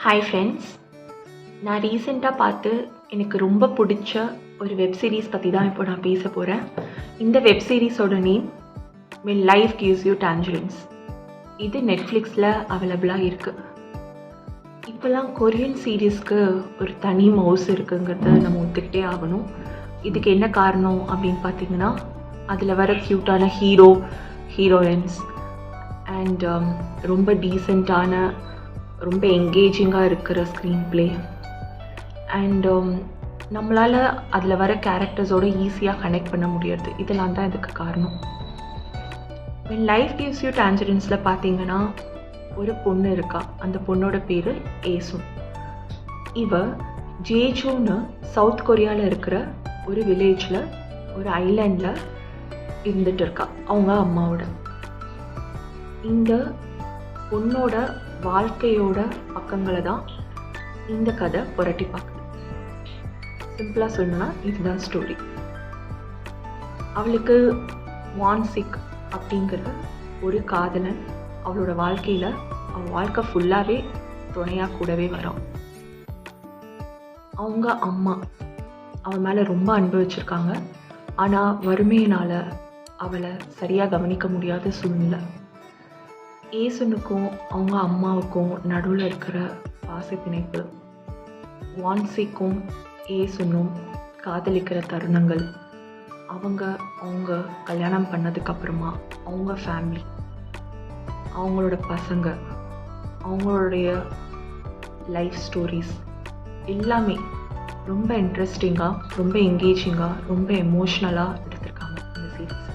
Hi friends, நான் ரீசெண்டாக பார்த்து எனக்கு ரொம்ப பிடிச்ச ஒரு வெப் சீரிஸ் பற்றி தான் இப்போ நான் பேச போகிறேன். இந்த வெப் சீரிஸோட name When Life Gives You Tangerines. இது நெட்ஃப்ளிக்ஸில் அவைலபிளாக இருக்குது. இப்போல்லாம் கொரியன் சீரீஸ்க்கு ஒரு தனி மவுஸ் இருக்குங்கிறத நம்ம ஒத்துக்கிட்டே ஆகணும். இதுக்கு என்ன காரணம் அப்படின்னு பார்த்தீங்கன்னா, அதில் வர க்யூட்டான ஹீரோயின்ஸ் அண்ட் ரொம்ப டீசெண்டான ரொம்ப என்கேஜிங்காக இருக்கிற ஸ்க்ரீன் ப்ளே அண்ட் நம்மளால் அதில் வர கேரக்டர்ஸோடு ஈஸியாக கனெக்ட் பண்ண முடியாது. இதெல்லாம் தான் இதுக்கு காரணம். When Life Gives You Tangerines-ல பார்த்தீங்கன்னா ஒரு பொண்ணு இருக்கா. அந்த பொண்ணோட பேர் ஏசுன். இவ ஜேஜூன்னு சவுத் கொரியாவில் இருக்கிற ஒரு வில்லேஜில் ஒரு ஐலாண்டில் இருந்துட்டு இருக்கா அவங்க அம்மாவோட. இந்த பொண்ணோட வாழ்க்கையோட பக்கங்களை தான் இந்த கதை புரட்டி பார்க்குது. சிம்பிளாக சொல்லணும்னா இதுதான் ஸ்டோரி. அவளுக்கு வான்சிக் அப்படிங்கிற ஒரு காதலன் அவளோட வாழ்க்கையில் அவள் வாழ்க்கை ஃபுல்லாகவே துணையாக கூடவே வரும். அவங்க அம்மா அவன் மேலே ரொம்ப அன்பு வச்சுருக்காங்க. ஆனால் வறுமையினால் அவளை சரியாக கவனிக்க முடியாத சூழ்நிலை. ஏசுனுக்கும் அவங்க அம்மாவுக்கும் நடுவில் இருக்கிற பாசப்பிணைப்பு, வான்சிக்கும் ஏசுனும் காதலிக்கிற தருணங்கள், அவங்க கல்யாணம் பண்ணதுக்கப்புறமா அவங்க ஃபேமிலி, அவங்களோட பசங்க, அவங்களுடைய லைஃப் ஸ்டோரிஸ் எல்லாமே ரொம்ப இன்ட்ரெஸ்டிங்காக, ரொம்ப என்கேஜிங்காக, ரொம்ப எமோஷ்னலாக எடுத்திருக்காங்க இந்த சீரீஸ்.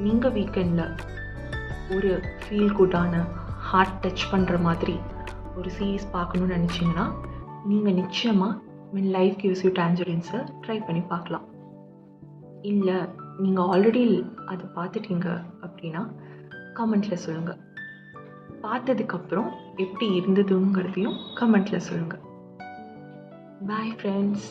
நீங்கள் வீக்கெண்டில் ஒரு ஃபீல் குட்டான ஹார்ட் டச் பண்ணுற மாதிரி ஒரு சீரீஸ் பார்க்கணுன்னு நினச்சிங்கன்னா நீங்கள் நிச்சயமாக When Life Gives You Tangerines-ஐ ட்ரை பண்ணி பார்க்கலாம். இல்லை நீங்கள் ஆல்ரெடி அதை பார்த்துட்டீங்க அப்படின்னா கமெண்ட்டில் சொல்லுங்கள். பார்த்ததுக்கப்புறம் எப்படி இருந்ததுங்கிறதையும் கமெண்ட்டில் சொல்லுங்கள். Bye friends.